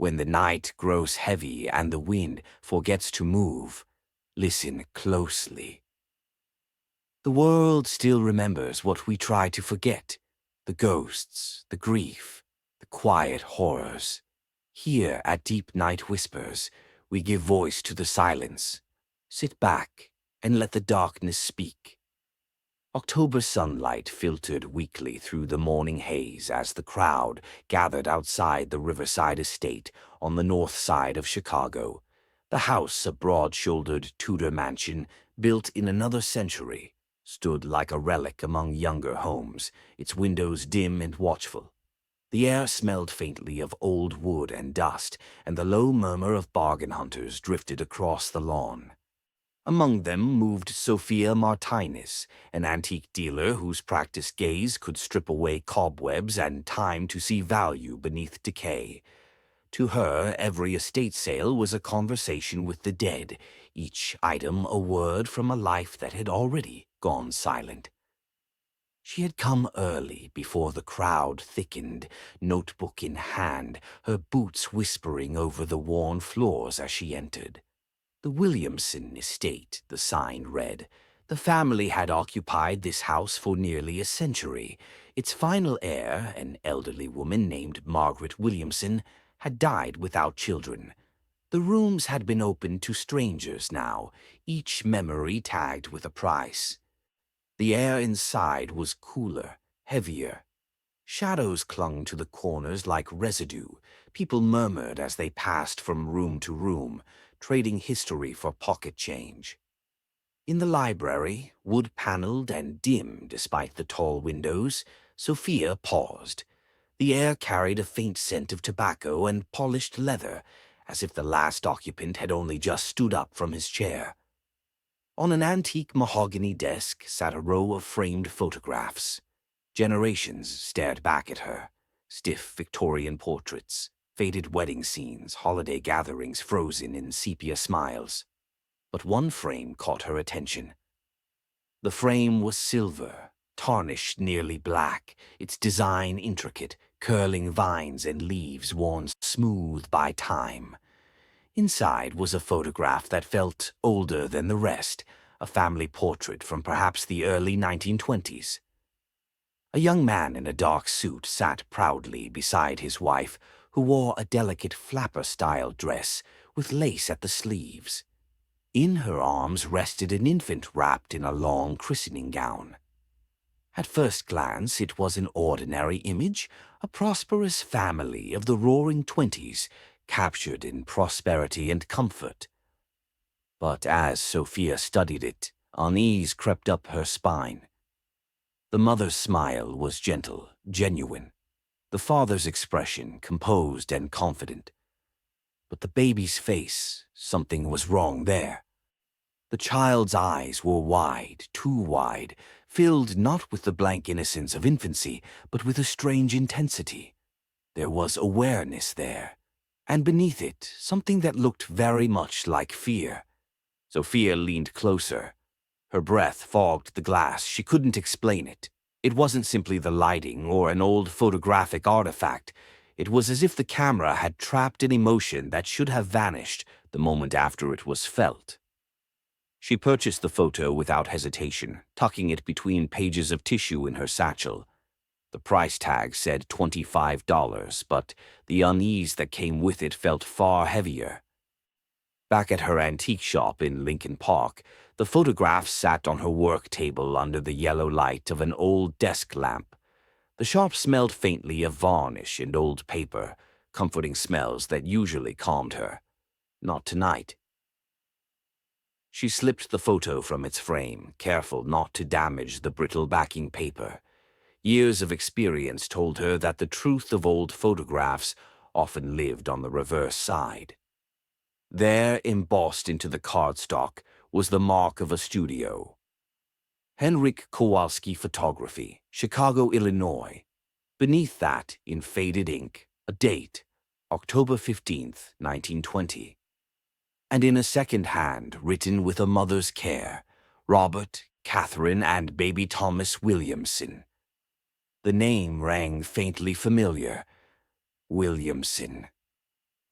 When the night grows heavy and the wind forgets to move, listen closely. The world still remembers what we try to forget: the ghosts, the grief, the quiet horrors. Here at Deep Night Whispers, we give voice to the silence. Sit back and let the darkness speak. October sunlight filtered weakly through the morning haze as the crowd gathered outside the Riverside estate on the north side of Chicago. The house, a broad-shouldered Tudor mansion built in another century, stood like a relic among younger homes, its windows dim and watchful. The air smelled faintly of old wood and dust, and the low murmur of bargain hunters drifted across the lawn. Among them moved Sophia Martinez, an antique dealer whose practiced gaze could strip away cobwebs and time to see value beneath decay. To her, every estate sale was a conversation with the dead, each item a word from a life that had already gone silent. She had come early, before the crowd thickened, notebook in hand, her boots whispering over the worn floors as she entered. The Williamson estate, the sign read. The family had occupied this house for nearly a century. Its final heir, an elderly woman named Margaret Williamson, had died without children. The rooms had been opened to strangers now, each memory tagged with a price. The air inside was cooler, heavier. Shadows clung to the corners like residue. People murmured as they passed from room to room, trading history for pocket change. In the library, wood-paneled and dim despite the tall windows, Sophia paused. The air carried a faint scent of tobacco and polished leather, as if the last occupant had only just stood up from his chair. On an antique mahogany desk sat a row of framed photographs. Generations stared back at her: stiff Victorian portraits, faded wedding scenes, holiday gatherings frozen in sepia smiles. But one frame caught her attention. The frame was silver, tarnished nearly black, its design intricate, curling vines and leaves worn smooth by time. Inside was a photograph that felt older than the rest, a family portrait from perhaps the early 1920s. A young man in a dark suit sat proudly beside his wife, who wore a delicate flapper-style dress with lace at the sleeves. In her arms rested an infant wrapped in a long christening gown. At first glance, it was an ordinary image, a prosperous family of the roaring 20s, captured in prosperity and comfort. But as Sophia studied it, unease crept up her spine. The mother's smile was gentle, genuine. The father's expression composed and confident. But the baby's face, something was wrong there. The child's eyes were wide, too wide, filled not with the blank innocence of infancy, but with a strange intensity. There was awareness there, and beneath it, something that looked very much like fear. Sophia leaned closer. Her breath fogged the glass. She couldn't explain it. It wasn't simply the lighting or an old photographic artifact. It was as if the camera had trapped an emotion that should have vanished the moment after it was felt. She purchased the photo without hesitation, tucking it between pages of tissue in her satchel. The price tag said $25, but the unease that came with it felt far heavier. Back at her antique shop in Lincoln Park, the photograph sat on her work table under the yellow light of an old desk lamp. The shop smelled faintly of varnish and old paper, comforting smells that usually calmed her. Not tonight. She slipped the photo from its frame, careful not to damage the brittle backing paper. Years of experience told her that the truth of old photographs often lived on the reverse side. There, embossed into the cardstock, was the mark of a studio. Henryk Kowalski Photography, Chicago, Illinois. Beneath that, in faded ink, a date, October 15th, 1920. And in a second hand, written with a mother's care, Robert, Catherine, and baby Thomas Williamson. The name rang faintly familiar. Williamson.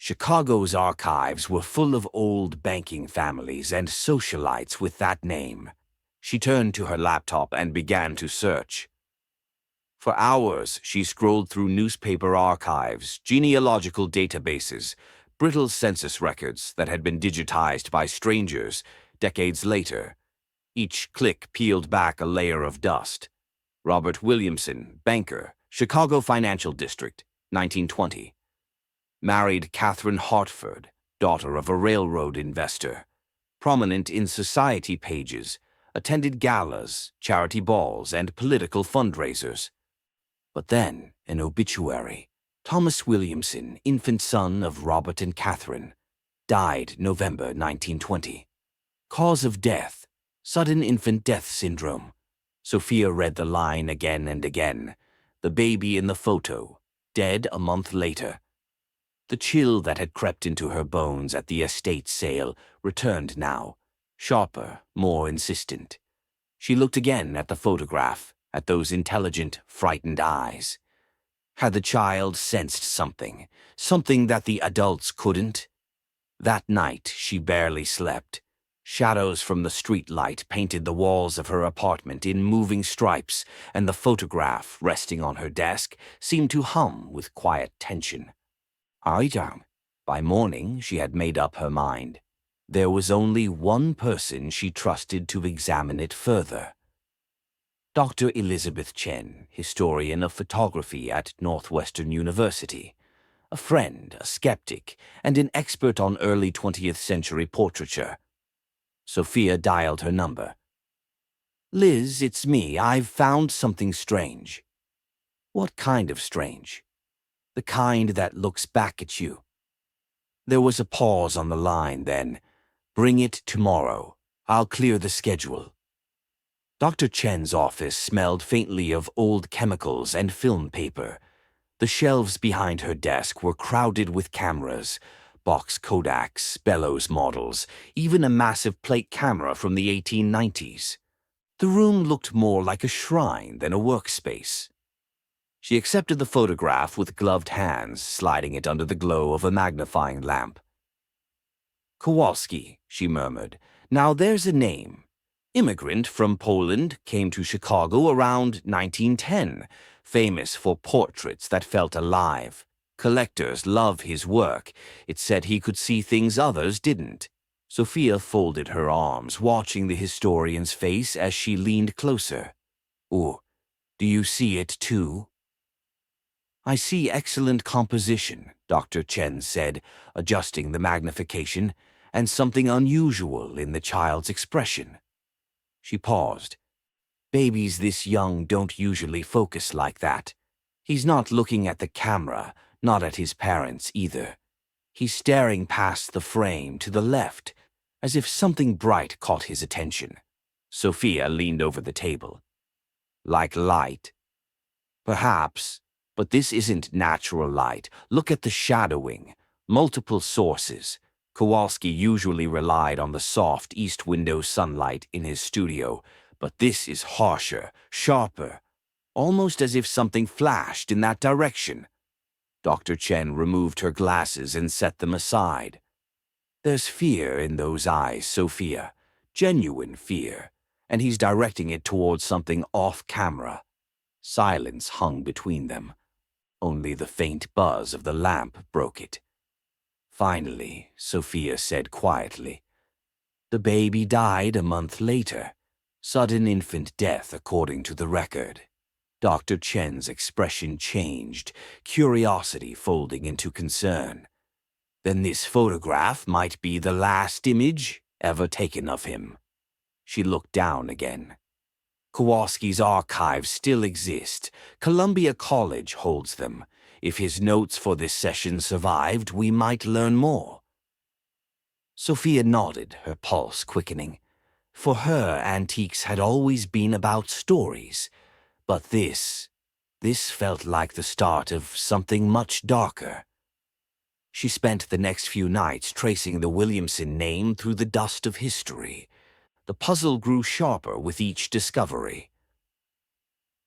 Chicago's archives were full of old banking families and socialites with that name. She turned to her laptop and began to search. For hours, she scrolled through newspaper archives, genealogical databases, brittle census records that had been digitized by strangers decades later. Each click peeled back a layer of dust. Robert Williamson, banker, Chicago Financial District, 1920. Married Catherine Hartford, daughter of a railroad investor. Prominent in society pages, attended galas, charity balls, and political fundraisers. But then, an obituary. Thomas Williamson, infant son of Robert and Catherine, died November 1920. Cause of death, sudden infant death syndrome. Sophia read the line again and again. The baby in the photo, dead a month later. The chill that had crept into her bones at the estate sale returned now, sharper, more insistent. She looked again at the photograph, at those intelligent, frightened eyes. Had the child sensed something, something that the adults couldn't? That night she barely slept. Shadows from the street light painted the walls of her apartment in moving stripes, and the photograph, resting on her desk, seemed to hum with quiet tension. By morning, she had made up her mind. There was only one person she trusted to examine it further. Dr. Elizabeth Chen, historian of photography at Northwestern University. A friend, a skeptic, and an expert on early 20th century portraiture. Sophia dialed her number. "Liz, it's me. I've found something strange." "What kind of strange?" "The kind that looks back at you." There was a pause on the line, then. "Bring it tomorrow. I'll clear the schedule." Dr. Chen's office smelled faintly of old chemicals and film paper. The shelves behind her desk were crowded with cameras, box Kodaks, bellows models, even a massive plate camera from the 1890s. The room looked more like a shrine than a workspace. She accepted the photograph with gloved hands, sliding it under the glow of a magnifying lamp. "Kowalski," she murmured. "Now there's a name. Immigrant from Poland, came to Chicago around 1910, famous for portraits that felt alive. Collectors love his work. It said he could see things others didn't." Sophia folded her arms, watching the historian's face as she leaned closer. "Oh, do you see it too?" "I see excellent composition," Dr. Chen said, adjusting the magnification, "and something unusual in the child's expression." She paused. "Babies this young don't usually focus like that. He's not looking at the camera, not at his parents either. He's staring past the frame to the left, as if something bright caught his attention." Sophia leaned over the table. "Like light?" "Perhaps. But this isn't natural light. Look at the shadowing. Multiple sources. Kowalski usually relied on the soft east window sunlight in his studio, but this is harsher, sharper, almost as if something flashed in that direction." Dr. Chen removed her glasses and set them aside. "There's fear in those eyes, Sophia. Genuine fear. And he's directing it towards something off-camera." Silence hung between them. Only the faint buzz of the lamp broke it. Finally, Sophia said quietly, "The baby died a month later. Sudden infant death according to the record." Dr. Chen's expression changed, curiosity folding into concern. "Then this photograph might be the last image ever taken of him." She looked down again. "Kowalski's archives still exist. Columbia College holds them. If his notes for this session survived, we might learn more." Sophia nodded, her pulse quickening. For her, antiques had always been about stories. But this felt like the start of something much darker. She spent the next few nights tracing the Williamson name through the dust of history. The puzzle grew sharper with each discovery.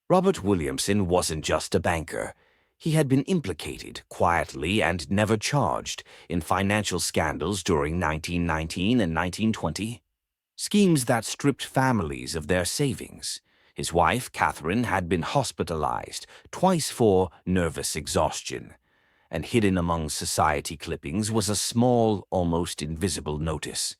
Robert Williamson wasn't just a banker. He had been implicated, quietly and never charged, in financial scandals during 1919 and 1920. Schemes that stripped families of their savings. His wife, Catherine, had been hospitalized twice for nervous exhaustion, and hidden among society clippings was a small, almost invisible notice.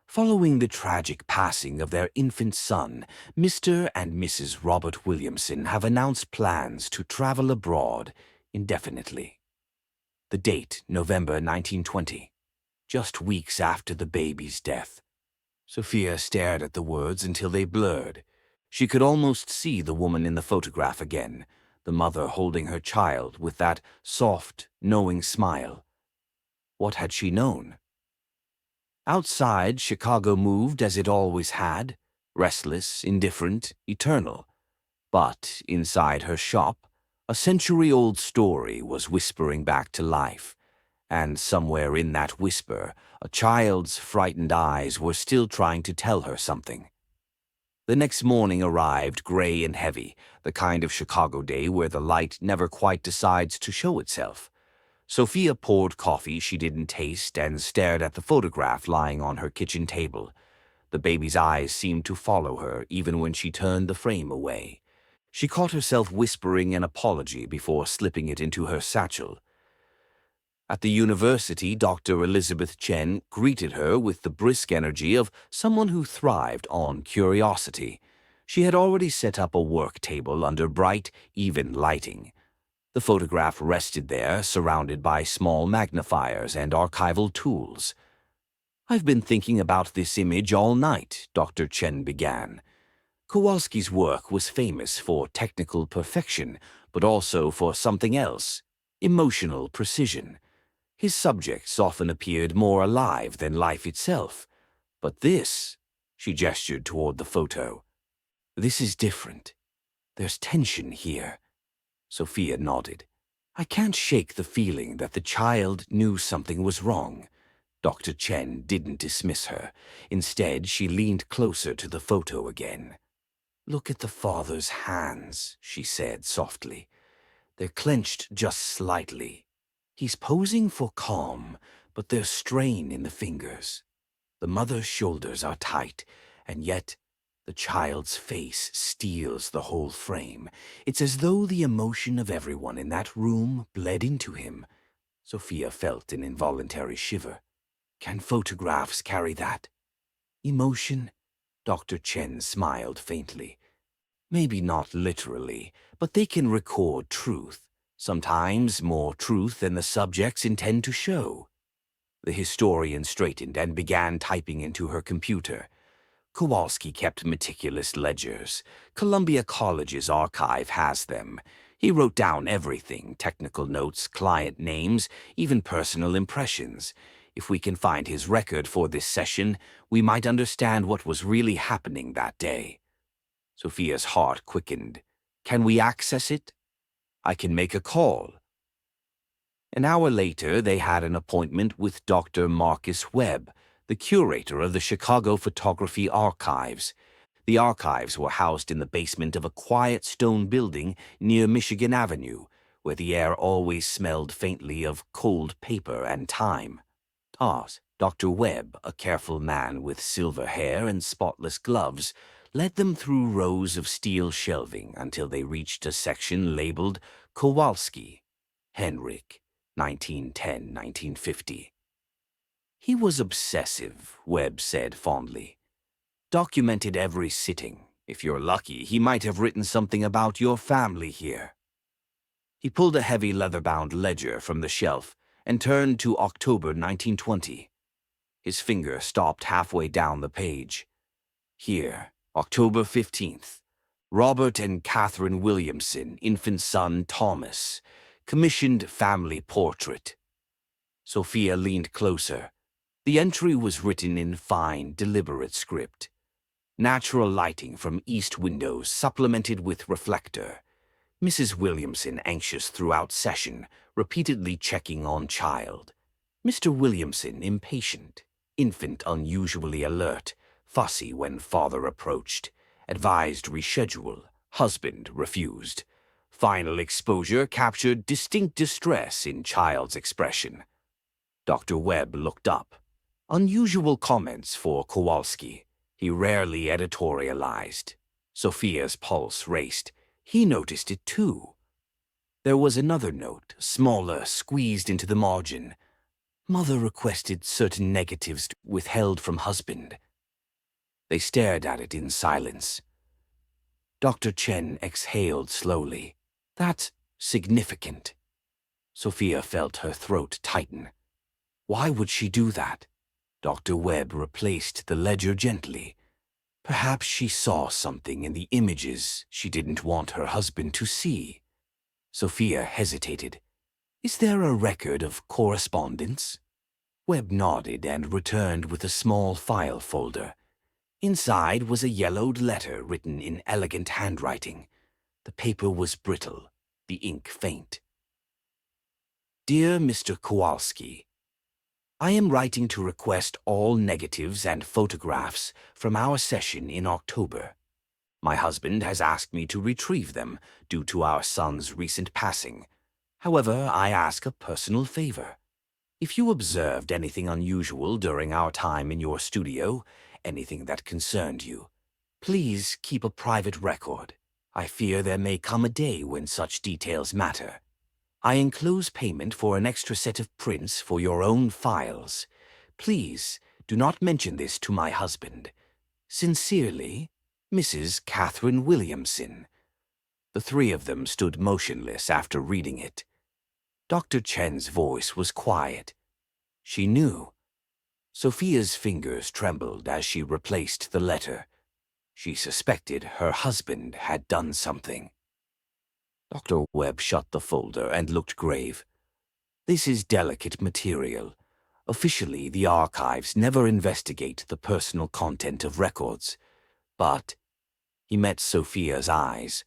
Following the tragic passing of their infant son, Mr. and Mrs. Robert Williamson have announced plans to travel abroad indefinitely. The date, November 1920, just weeks after the baby's death. Sophia stared at the words until they blurred. She could almost see the woman in the photograph again, the mother holding her child with that soft, knowing smile. What had she known? Outside, Chicago moved as it always had, restless, indifferent, eternal. But inside her shop, a century-old story was whispering back to life, and somewhere in that whisper, a child's frightened eyes were still trying to tell her something. The next morning arrived gray and heavy, the kind of Chicago day where the light never quite decides to show itself. Sophia poured coffee she didn't taste and stared at the photograph lying on her kitchen table. The baby's eyes seemed to follow her even when she turned the frame away. She caught herself whispering an apology before slipping it into her satchel. At the university, Dr. Elizabeth Chen greeted her with the brisk energy of someone who thrived on curiosity. She had already set up a work table under bright, even lighting. The photograph rested there, surrounded by small magnifiers and archival tools. "I've been thinking about this image all night," Dr. Chen began. Kowalski's work was famous for technical perfection, but also for something else, emotional precision. His subjects often appeared more alive than life itself. But this, she gestured toward the photo, this is different. There's tension here. Sophia nodded. "I can't shake the feeling that the child knew something was wrong." Dr. Chen didn't dismiss her. Instead, she leaned closer to the photo again. "Look at the father's hands," she said softly. "They're clenched just slightly. He's posing for calm, but there's strain in the fingers. The mother's shoulders are tight, and yet the child's face steals the whole frame. It's as though the emotion of everyone in that room bled into him." Sophia felt an involuntary shiver. Can photographs carry that? Emotion? Dr. Chen smiled faintly. Maybe not literally, but they can record truth. Sometimes more truth than the subjects intend to show. The historian straightened and began typing into her computer. Kowalski kept meticulous ledgers. Columbia College's archive has them. He wrote down everything, technical notes, client names, even personal impressions. If we can find his record for this session, we might understand what was really happening that day. Sophia's heart quickened. Can we access it? I can make a call. An hour later, they had an appointment with Dr. Marcus Webb, the curator of the Chicago Photography Archives. The archives were housed in the basement of a quiet stone building near Michigan Avenue, where the air always smelled faintly of cold paper and time. Dr. Webb, a careful man with silver hair and spotless gloves, led them through rows of steel shelving until they reached a section labeled Kowalski, Henrik, 1910-1950. He was obsessive, Webb said fondly. Documented every sitting. If you're lucky, he might have written something about your family here. He pulled a heavy leather-bound ledger from the shelf and turned to October 1920. His finger stopped halfway down the page. Here, October 15th. Robert and Catherine Williamson, infant son Thomas. Commissioned family portrait. Sophia leaned closer. The entry was written in fine, deliberate script. Natural lighting from east windows supplemented with reflector. Mrs. Williamson anxious throughout session, repeatedly checking on child. Mr. Williamson impatient. Infant unusually alert, fussy when father approached. Advised reschedule. Husband refused. Final exposure captured distinct distress in child's expression. Dr. Webb looked up. Unusual comments for Kowalski. He rarely editorialized. Sophia's pulse raced. He noticed it too. There was another note, smaller, squeezed into the margin. Mother requested certain negatives withheld from husband. They stared at it in silence. Dr. Chen exhaled slowly. That's significant. Sophia felt her throat tighten. Why would she do that? Dr. Webb replaced the ledger gently. Perhaps she saw something in the images she didn't want her husband to see. Sophia hesitated. Is there a record of correspondence? Webb nodded and returned with a small file folder. Inside was a yellowed letter written in elegant handwriting. The paper was brittle, the ink faint. Dear Mr. Kowalski, I am writing to request all negatives and photographs from our session in October. My husband has asked me to retrieve them due to our son's recent passing. However, I ask a personal favor. If you observed anything unusual during our time in your studio, anything that concerned you, please keep a private record. I fear there may come a day when such details matter. I enclose payment for an extra set of prints for your own files. Please do not mention this to my husband. Sincerely, Mrs. Catherine Williamson. The three of them stood motionless after reading it. Dr. Chen's voice was quiet. She knew. Sophia's fingers trembled as she replaced the letter. She suspected her husband had done something. Dr. Webb shut the folder and looked grave. This is delicate material. Officially, the archives never investigate the personal content of records. But he met Sophia's eyes.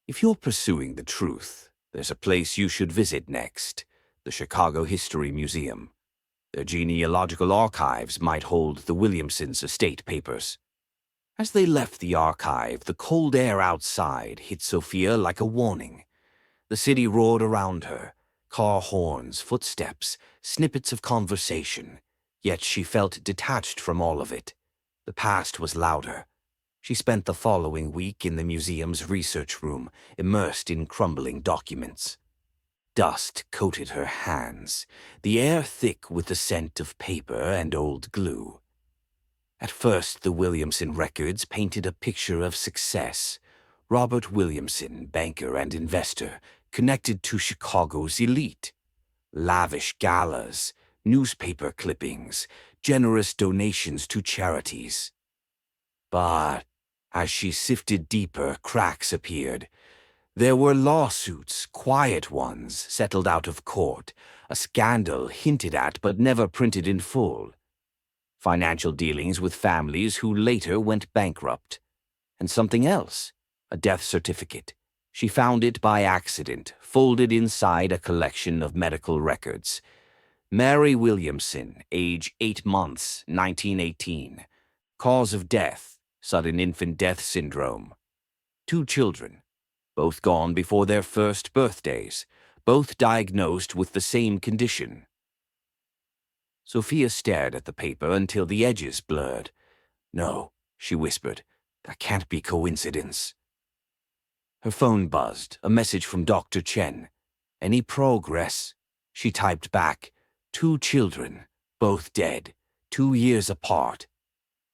If you're pursuing the truth, there's a place you should visit next, the Chicago History Museum. Their genealogical archives might hold the Williamsons' estate papers. As they left the archive, the cold air outside hit Sophia like a warning. The city roared around her, car horns, footsteps, snippets of conversation. Yet she felt detached from all of it. The past was louder. She spent the following week in the museum's research room, immersed in crumbling documents. Dust coated her hands, the air thick with the scent of paper and old glue. At first, the Williamson records painted a picture of success. Robert Williamson, banker and investor, connected to Chicago's elite. Lavish galas, newspaper clippings, generous donations to charities. But as she sifted deeper, cracks appeared. There were lawsuits, quiet ones, settled out of court, a scandal hinted at but never printed in full. Financial dealings with families who later went bankrupt. And something else, a death certificate. She found it by accident, folded inside a collection of medical records. Mary Williamson, age 8 months, 1918. Cause of death, sudden infant death syndrome. 2 children, both gone before their first birthdays, both diagnosed with the same condition. Sophia stared at the paper until the edges blurred. No, she whispered, that can't be coincidence. Her phone buzzed, a message from Dr. Chen. Any progress? She typed back, 2 children, both dead, 2 years apart.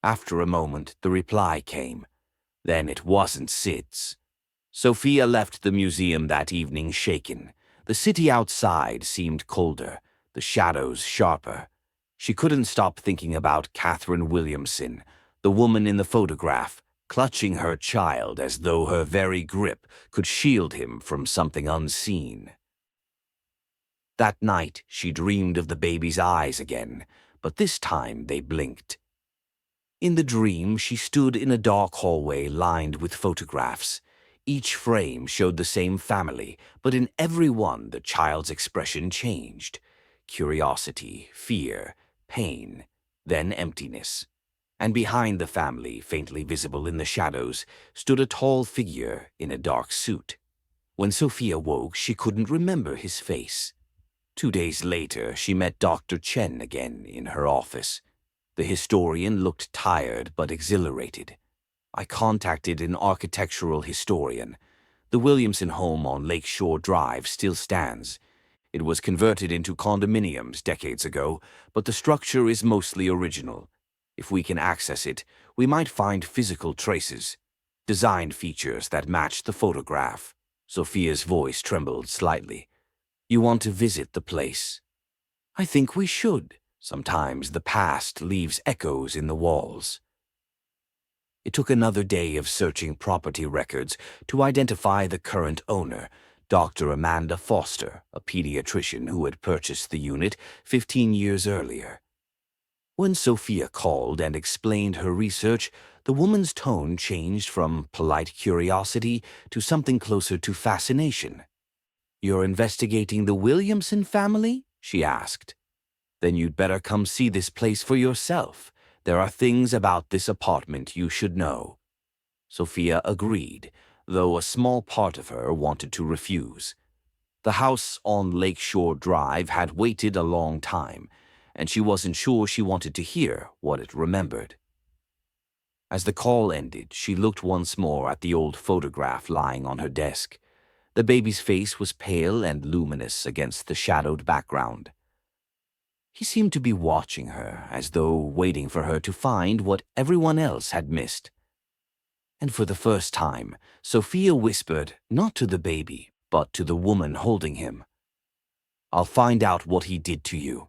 After a moment, the reply came. Then it wasn't Sid's. Sophia left the museum that evening shaken. The city outside seemed colder, the shadows sharper. She couldn't stop thinking about Catherine Williamson, the woman in the photograph, clutching her child as though her very grip could shield him from something unseen. That night, she dreamed of the baby's eyes again, but this time they blinked. In the dream, she stood in a dark hallway lined with photographs. Each frame showed the same family, but in every one the child's expression changed. Curiosity, fear, pain, then emptiness. And behind the family, faintly visible in the shadows, stood a tall figure in a dark suit. When Sophia woke, she couldn't remember his face. 2 days later, she met Dr. Chen again in her office. The historian looked tired but exhilarated. I contacted an architectural historian. The Williamson home on Lakeshore Drive still stands. It was converted into condominiums decades ago, but the structure is mostly original. If we can access it, we might find physical traces, design features that match the photograph. Sophia's voice trembled slightly. You want to visit the place? I think we should. Sometimes the past leaves echoes in the walls. It took another day of searching property records to identify the current owner, Dr. Amanda Foster, a pediatrician who had purchased the unit 15 years earlier. When Sophia called and explained her research, the woman's tone changed from polite curiosity to something closer to fascination. You're investigating the Williamson family? She asked. Then you'd better come see this place for yourself. There are things about this apartment you should know. Sophia agreed, though a small part of her wanted to refuse. The house on Lakeshore Drive had waited a long time, and she wasn't sure she wanted to hear what it remembered. As the call ended, she looked once more at the old photograph lying on her desk. The baby's face was pale and luminous against the shadowed background. He seemed to be watching her, as though waiting for her to find what everyone else had missed. And for the first time, Sophia whispered, not to the baby, but to the woman holding him, I'll find out what he did to you.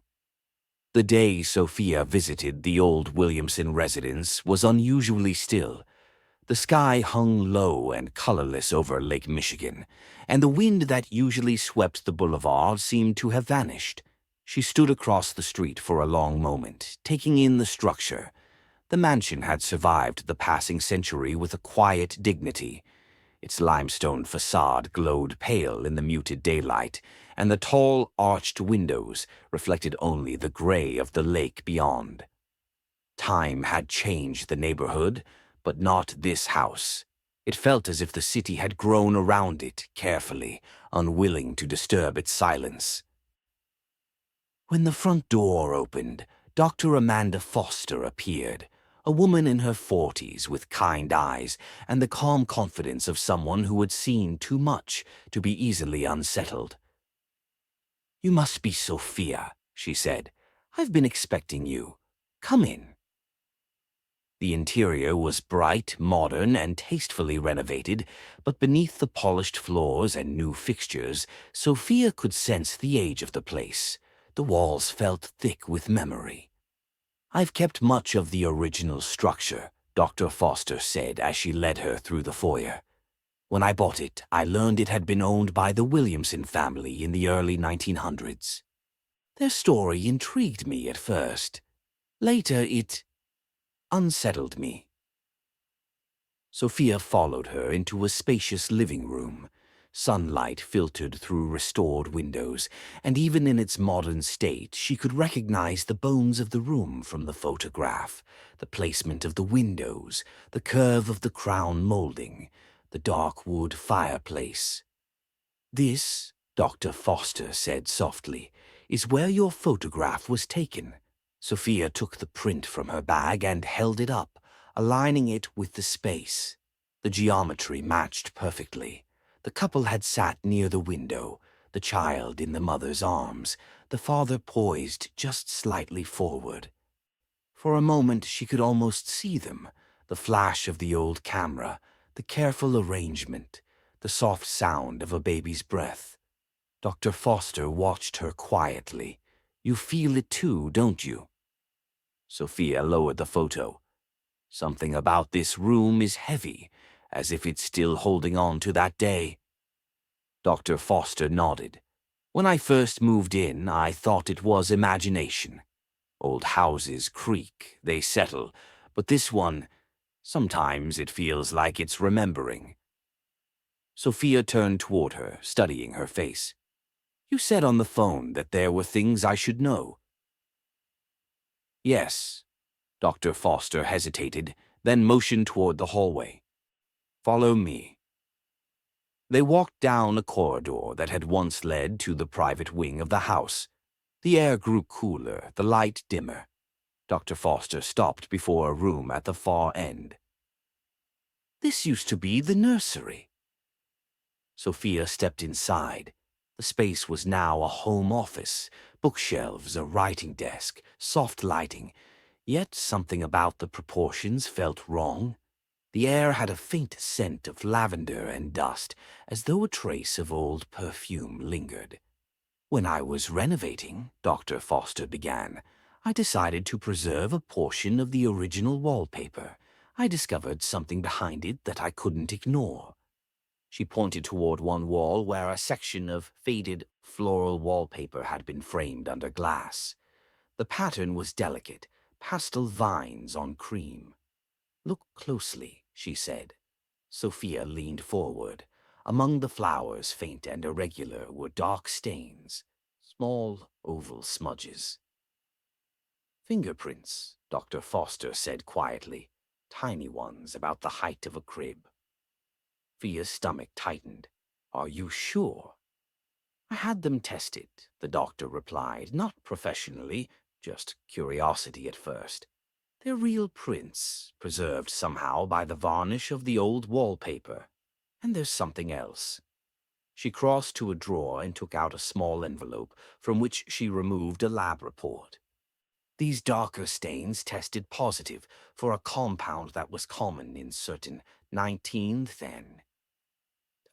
The day Sophia visited the old Williamson residence was unusually still. The sky hung low and colorless over Lake Michigan, and the wind that usually swept the boulevard seemed to have vanished. She stood across the street for a long moment, taking in the structure. The mansion had survived the passing century with a quiet dignity. Its limestone facade glowed pale in the muted daylight, and the tall, arched windows reflected only the gray of the lake beyond. Time had changed the neighborhood, but not this house. It felt as if the city had grown around it carefully, unwilling to disturb its silence. When the front door opened, Dr. Amanda Foster appeared, a woman in her 40s with kind eyes and the calm confidence of someone who had seen too much to be easily unsettled. You must be Sophia, she said. I've been expecting you. Come in. The interior was bright, modern, and tastefully renovated, but beneath the polished floors and new fixtures, Sophia could sense the age of the place. The walls felt thick with memory. I've kept much of the original structure, Dr. Foster said as she led her through the foyer. When I bought it, I learned it had been owned by the Williamson family in the early 1900s. Their story intrigued me at first. Later, it unsettled me. Sophia followed her into a spacious living room. Sunlight filtered through restored windows, and even in its modern state, she could recognize the bones of the room from the photograph, the placement of the windows, the curve of the crown molding, the dark wood fireplace. This, Dr. Foster said softly, is where your photograph was taken. Sophia took the print from her bag and held it up, aligning it with the space. The geometry matched perfectly. The couple had sat near the window, the child in the mother's arms, the father poised just slightly forward. For a moment she could almost see them, the flash of the old camera, the careful arrangement, the soft sound of a baby's breath. Dr. Foster watched her quietly. You feel it too, don't you? Sophia lowered the photo. Something about this room is heavy, as if it's still holding on to that day. Dr. Foster nodded. When I first moved in, I thought it was imagination. Old houses creak, they settle, but this one, sometimes it feels like it's remembering. Sophia turned toward her, studying her face. You said on the phone that there were things I should know. Yes. Dr. Foster hesitated, then motioned toward the hallway. Follow me. They walked down a corridor that had once led to the private wing of the house. The air grew cooler, the light dimmer. Dr. Foster stopped before a room at the far end. "This used to be the nursery." Sophia stepped inside. The space was now a home office, bookshelves, a writing desk, soft lighting. Yet something about the proportions felt wrong. The air had a faint scent of lavender and dust, as though a trace of old perfume lingered. "When I was renovating," Dr. Foster began, "I decided to preserve a portion of the original wallpaper. I discovered something behind it that I couldn't ignore." She pointed toward one wall where a section of faded floral wallpaper had been framed under glass. The pattern was delicate, pastel vines on cream. "Look closely," she said. Sophia leaned forward. Among the flowers, faint and irregular, were dark stains, small oval smudges. "Fingerprints," Dr. Foster said quietly, "tiny ones about the height of a crib." Sophia's stomach tightened. "Are you sure?" "I had them tested," the doctor replied, "not professionally, just curiosity at first. They're real prints, preserved somehow by the varnish of the old wallpaper. And there's something else." She crossed to a drawer and took out a small envelope, from which she removed a lab report. "These darker stains tested positive for a compound that was common in certain 19th and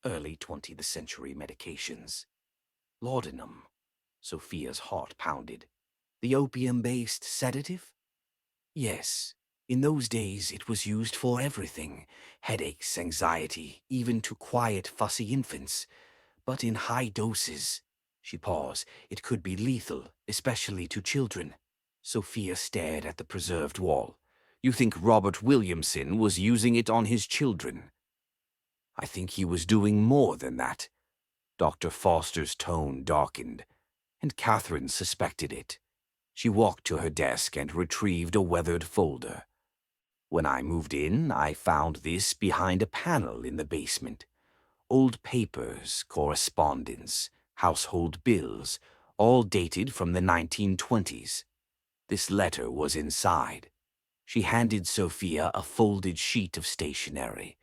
early 20th century medications. Laudanum." Sophia's heart pounded. "The opium-based sedative?" "Yes. In those days it was used for everything. Headaches, anxiety, even to quiet fussy infants. But in high doses," she paused, "it could be lethal, especially to children." Sophia stared at the preserved wall. "You think Robert Williamson was using it on his children?" "I think he was doing more than that." Dr. Foster's tone darkened, and Catherine suspected it. She walked to her desk and retrieved a weathered folder. "When I moved in, I found this behind a panel in the basement. Old papers, correspondence, household bills, all dated from the 1920s. This letter was inside." She handed Sophia a folded sheet of stationery.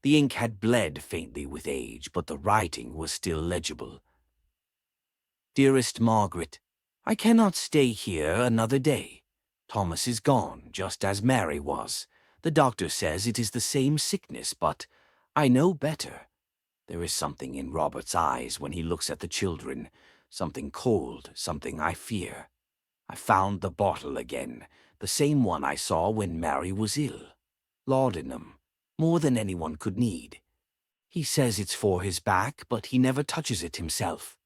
The ink had bled faintly with age, but the writing was still legible. "Dearest Margaret, I cannot stay here another day. Thomas is gone, just as Mary was. The doctor says it is the same sickness, but I know better. There is something in Robert's eyes when he looks at the children, something cold, something I fear. I found the bottle again, the same one I saw when Mary was ill. Laudanum, more than anyone could need. He says it's for his back, but he never touches it himself.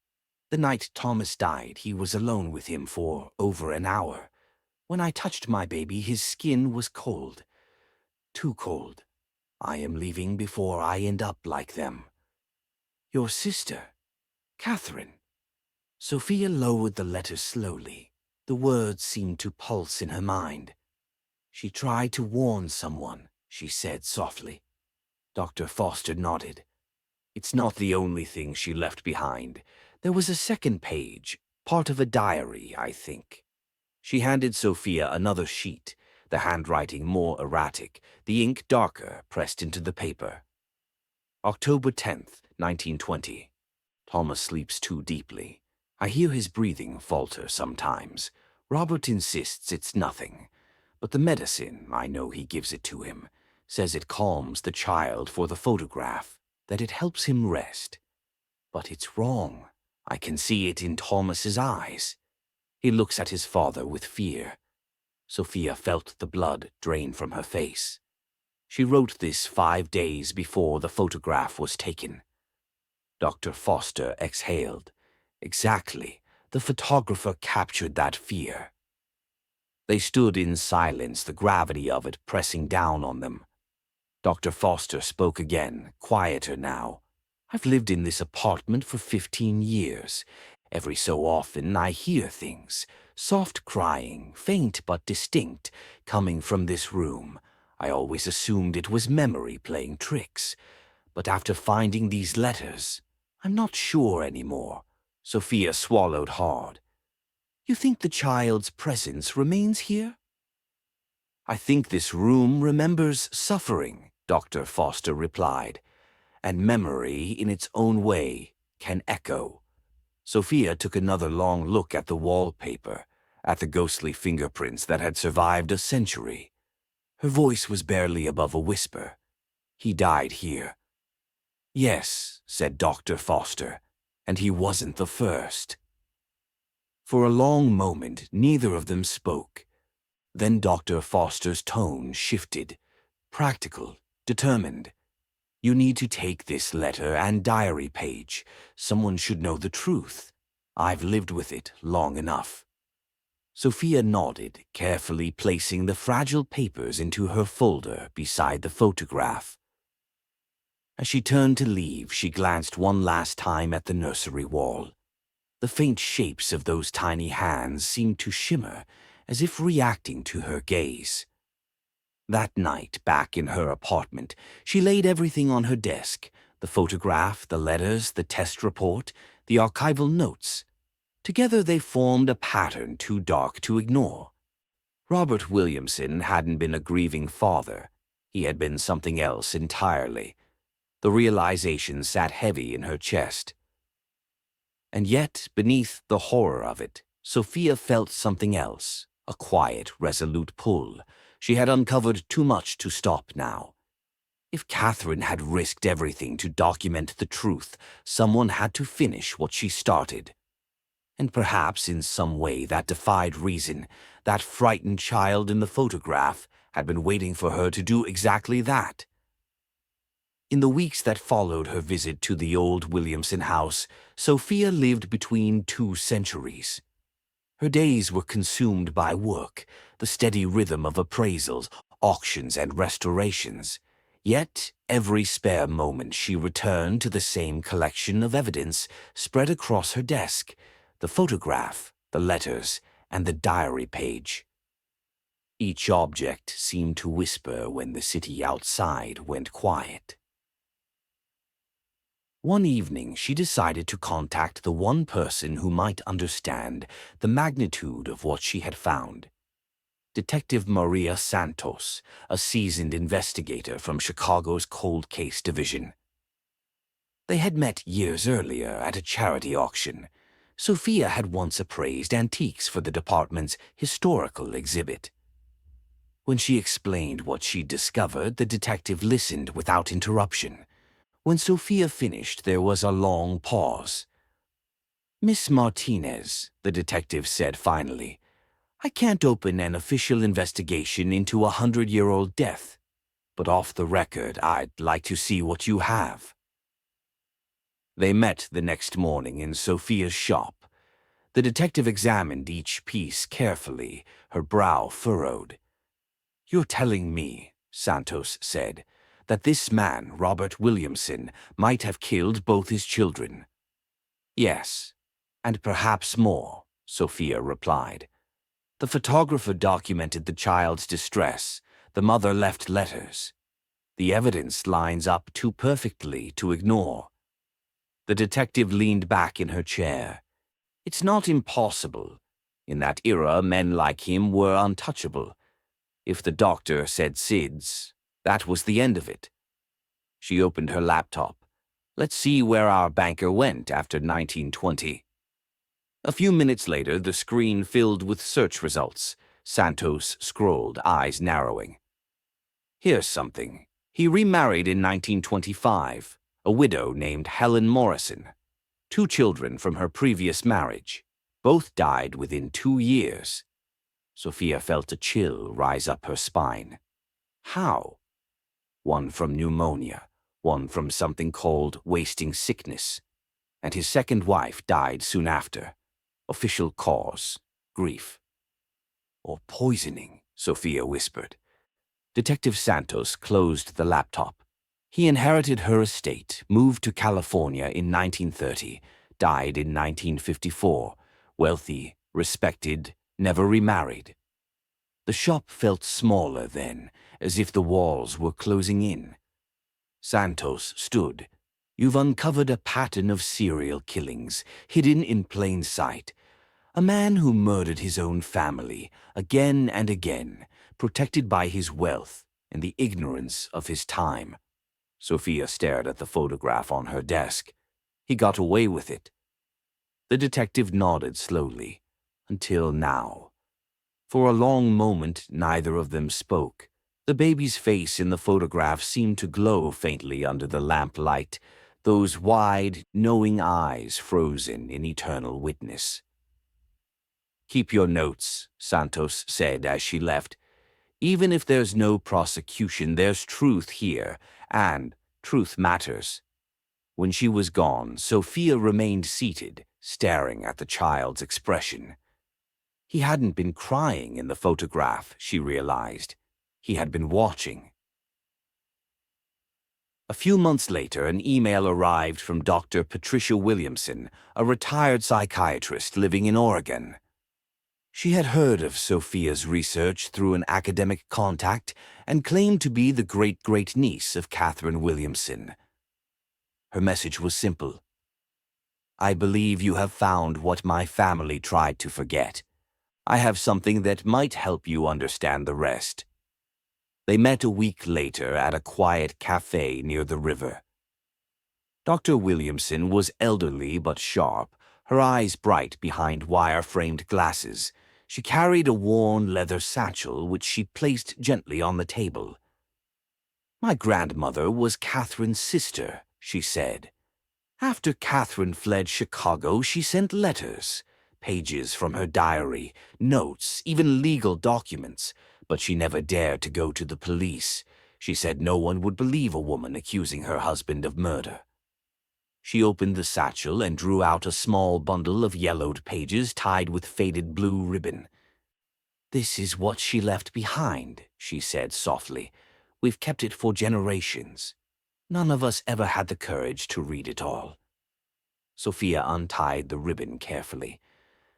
The night Thomas died, he was alone with him for over an hour. When I touched my baby, his skin was cold. Too cold. I am leaving before I end up like them. Your sister, Catherine." Sophia lowered the letter slowly. The words seemed to pulse in her mind. "She tried to warn someone," she said softly. Dr. Foster nodded. "It's not the only thing she left behind. There was a second page, part of a diary, I think." She handed Sophia another sheet, the handwriting more erratic, the ink darker, pressed into the paper. "October 10th, 1920. Thomas sleeps too deeply. I hear his breathing falter sometimes. Robert insists it's nothing. But the medicine, I know he gives it to him, says it calms the child for the photograph, that it helps him rest. But it's wrong. I can see it in Thomas's eyes. He looks at his father with fear." Sophia felt the blood drain from her face. She wrote this 5 days before the photograph was taken. Dr. Foster exhaled. Exactly. The photographer captured that fear. They stood in silence, the gravity of it pressing down on them. Dr. Foster spoke again, quieter now. "I've lived in this apartment for 15 years. Every so often I hear things, soft crying, faint but distinct, coming from this room. I always assumed it was memory playing tricks. But after finding these letters, I'm not sure anymore. Sophia swallowed hard. You think the child's presence remains here? I think this room remembers suffering, Dr. Foster replied, and memory, in its own way, can echo. Sophia took another long look at the wallpaper, at the ghostly fingerprints that had survived a century. Her voice was barely above a whisper. He died here. Yes, said Dr. Foster, and he wasn't the first. For a long moment, neither of them spoke. Then Dr. Foster's tone shifted, practical, determined. You need to take this letter and diary page. Someone should know the truth. I've lived with it long enough. Sophia nodded, carefully placing the fragile papers into her folder beside the photograph. As she turned to leave, she glanced one last time at the nursery wall. The faint shapes of those tiny hands seemed to shimmer, as if reacting to her gaze. That night, back in her apartment, she laid everything on her desk: the photograph, the letters, the test report, the archival notes. Together they formed a pattern too dark to ignore. Robert Williamson hadn't been a grieving father. He had been something else entirely. The realization sat heavy in her chest. And yet, beneath the horror of it, Sophia felt something else, a quiet, resolute pull. She had uncovered too much to stop now. If Catherine had risked everything to document the truth, someone had to finish what she started. And perhaps in some way that defied reason, that frightened child in the photograph had been waiting for her to do exactly that. In the weeks that followed her visit to the old Williamson house, Sophia lived between two centuries. Her days were consumed by work, the steady rhythm of appraisals, auctions, and restorations. Yet, every spare moment she returned to the same collection of evidence spread across her desk: the photograph, the letters, and the diary page. Each object seemed to whisper when the city outside went quiet. One evening, she decided to contact the one person who might understand the magnitude of what she had found. Detective Maria Santos, a seasoned investigator from Chicago's Cold Case Division. They had met years earlier at a charity auction. Sophia had once appraised antiques for the department's historical exhibit. When she explained what she'd discovered, the detective listened without interruption. When Sophia finished, there was a long pause. "Miss Martinez," the detective said finally, "I can't open an official investigation into a 100-year-old death, but off the record, I'd like to see what you have." They met the next morning in Sophia's shop. The detective examined each piece carefully, her brow furrowed. "You're telling me," Santos said, "that this man, Robert Williamson, might have killed both his children?" "Yes, and perhaps more," Sophia replied. "The photographer documented the child's distress. The mother left letters. The evidence lines up too perfectly to ignore." The detective leaned back in her chair. "It's not impossible. In that era, men like him were untouchable. If the doctor said SIDS, that was the end of it." She opened her laptop. "Let's see where our banker went after 1920. A few minutes later, the screen filled with search results. Santos scrolled, eyes narrowing. "Here's something. He remarried in 1925, a widow named Helen Morrison. 2 children from her previous marriage. Both died within 2 years. Sophia felt a chill rise up her spine. How? One from pneumonia, one from something called wasting sickness, and his second wife died soon after. Official cause, grief. Or poisoning, Sophia whispered. Detective Santos closed the laptop. He inherited her estate, moved to California in 1930, died in 1954, wealthy, respected, never remarried. The shop felt smaller then, as if the walls were closing in. Santos stood. You've uncovered a pattern of serial killings, hidden in plain sight. A man who murdered his own family, again and again, protected by his wealth and the ignorance of his time. Sophia stared at the photograph on her desk. He got away with it. The detective nodded slowly. Until now. For a long moment, neither of them spoke. The baby's face in the photograph seemed to glow faintly under the lamplight, those wide, knowing eyes frozen in eternal witness. "Keep your notes," Santos said as she left. "Even if there's no prosecution, there's truth here, and truth matters." When she was gone, Sophia remained seated, staring at the child's expression. He hadn't been crying in the photograph, she realized. He had been watching. A few months later, an email arrived from Dr. Patricia Williamson, a retired psychiatrist living in Oregon. She had heard of Sophia's research through an academic contact and claimed to be the great-great-niece of Catherine Williamson. Her message was simple. "I believe you have found what my family tried to forget. I have something that might help you understand the rest." They met a week later at a quiet cafe near the river. Dr. Williamson was elderly but sharp, her eyes bright behind wire-framed glasses. She carried a worn leather satchel which she placed gently on the table. "My grandmother was Catherine's sister," she said. "After Catherine fled Chicago, she sent letters, pages from her diary, notes, even legal documents, but she never dared to go to the police. She said no one would believe a woman accusing her husband of murder." She opened the satchel and drew out a small bundle of yellowed pages tied with faded blue ribbon. "This is what she left behind," she said softly. "We've kept it for generations. None of us ever had the courage to read it all." Sophia untied the ribbon carefully.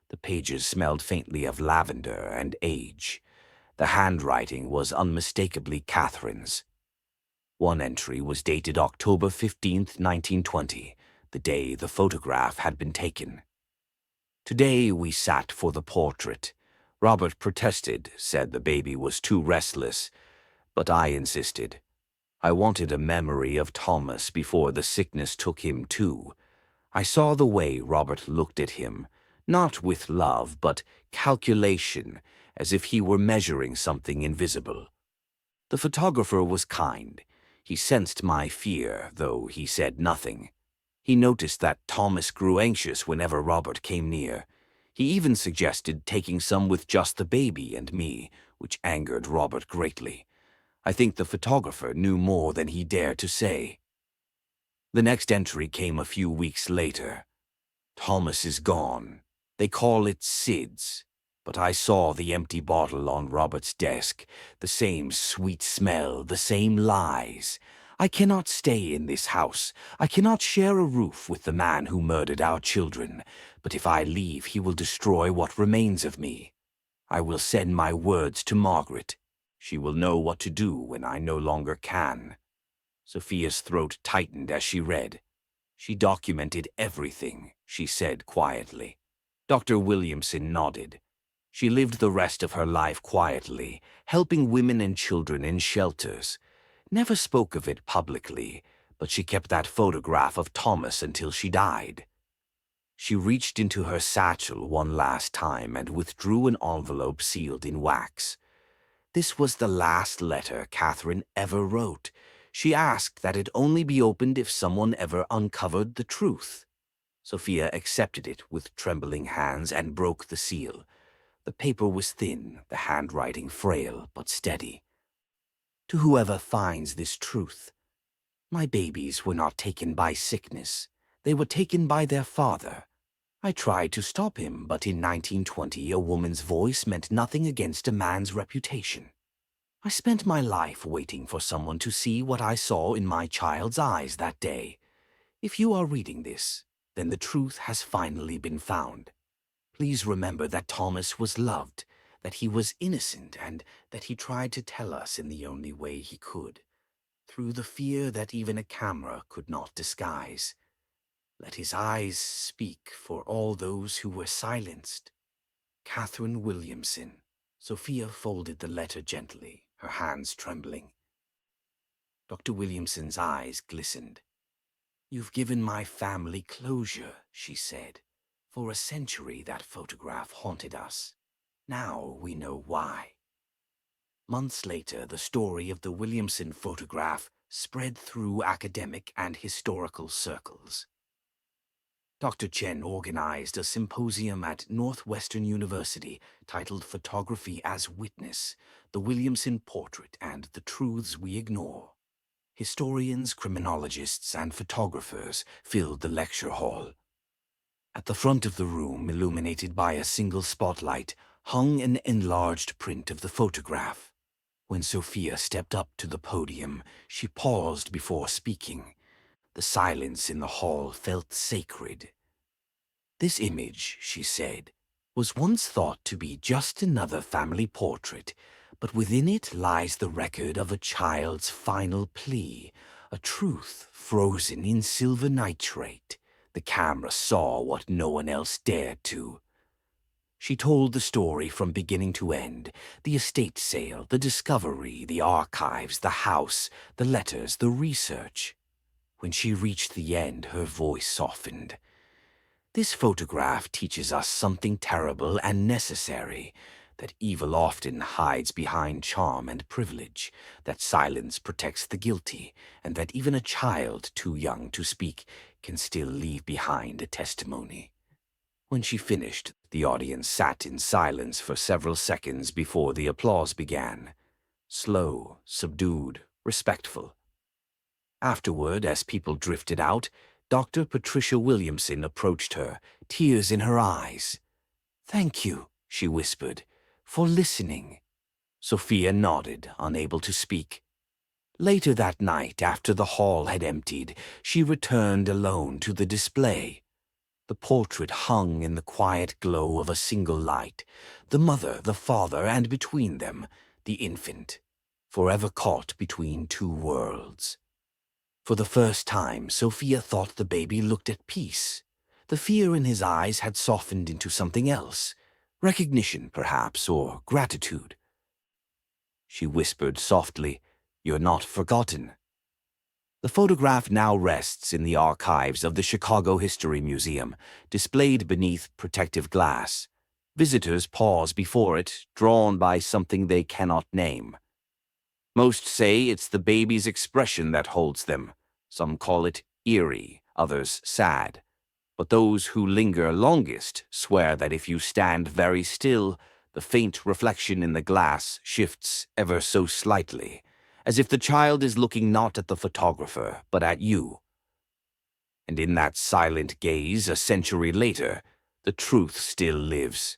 The pages smelled faintly of lavender and age. The handwriting was unmistakably Catherine's. One entry was dated October 15th, 1920, the day the photograph had been taken. "Today we sat for the portrait. Robert protested, said the baby was too restless, but I insisted. I wanted a memory of Thomas before the sickness took him too. I saw the way Robert looked at him, not with love, but calculation, as if he were measuring something invisible. The photographer was kind. He sensed my fear, though he said nothing. He noticed that Thomas grew anxious whenever Robert came near. He even suggested taking some with just the baby and me, which angered Robert greatly. I think the photographer knew more than he dared to say." The next entry came a few weeks later. "Thomas is gone. They call it Sid's. But I saw the empty bottle on Robert's desk, the same sweet smell, the same lies. I cannot stay in this house. I cannot share a roof with the man who murdered our children. But if I leave, he will destroy what remains of me. I will send my words to Margaret. She will know what to do when I no longer can." Sophia's throat tightened as she read. "She documented everything," she said quietly. Dr. Williamson nodded. "She lived the rest of her life quietly, helping women and children in shelters. Never spoke of it publicly, but she kept that photograph of Thomas until she died." She reached into her satchel one last time and withdrew an envelope sealed in wax. This was the last letter Catherine ever wrote. She asked that it only be opened if someone ever uncovered the truth. Sophia accepted it with trembling hands and broke the seal. The paper was thin, the handwriting frail but steady. "To whoever finds this truth, my babies were not taken by sickness. They were taken by their father. I tried to stop him, but in 1920 a woman's voice meant nothing against a man's reputation. I spent my life waiting for someone to see what I saw in my child's eyes that day. If you are reading this, then the truth has finally been found. Please remember that Thomas was loved, that he was innocent, and that he tried to tell us in the only way he could. through the fear that even a camera could not disguise. Let his eyes speak for all those who were silenced. Catherine Williamson. Sophia folded the letter gently, her hands trembling. Dr. Williamson's eyes glistened. "You've given my family closure," she said. "For a century that photograph haunted us. Now we know why." Months later, the story of the Williamson photograph spread through academic and historical circles. Dr. Chen organized a symposium at Northwestern University titled Photography as Witness, the Williamson Portrait and the Truths We Ignore. Historians, criminologists, and photographers filled the lecture hall. At the front of the room, illuminated by a single spotlight, hung an enlarged print of the photograph. When Sophia stepped up to the podium, she paused before speaking. The silence in the hall felt sacred. "This image," she said, "was once thought to be just another family portrait, but within it lies the record of a child's final plea, a truth frozen in silver nitrate. The camera saw what no one else dared to." She told the story from beginning to end, the estate sale, the discovery, the archives, the house, the letters, the research. When she reached the end, her voice softened. "This photograph teaches us something terrible and necessary, that evil often hides behind charm and privilege, that silence protects the guilty, and that even a child too young to speak can still leave behind a testimony." When she finished, the audience sat in silence for several seconds before the applause began. Slow, subdued, respectful. Afterward, as people drifted out, Dr. Patricia Williamson approached her, tears in her eyes. "Thank you," she whispered, "for listening." Sophia nodded, unable to speak. Later that night, after the hall had emptied, she returned alone to the display. The portrait hung in the quiet glow of a single light, the mother, the father, and between them, the infant, forever caught between two worlds. For the first time, Sophia thought the baby looked at peace. The fear in his eyes had softened into something else, recognition, perhaps, or gratitude. She whispered softly, "You're not forgotten." The photograph now rests in the archives of the Chicago History Museum, displayed beneath protective glass. Visitors pause before it, drawn by something they cannot name. Most say it's the baby's expression that holds them. Some call it eerie, others sad. But those who linger longest swear that if you stand very still, the faint reflection in the glass shifts ever so slightly, as if the child is looking not at the photographer, but at you. And in that silent gaze, a century later, the truth still lives.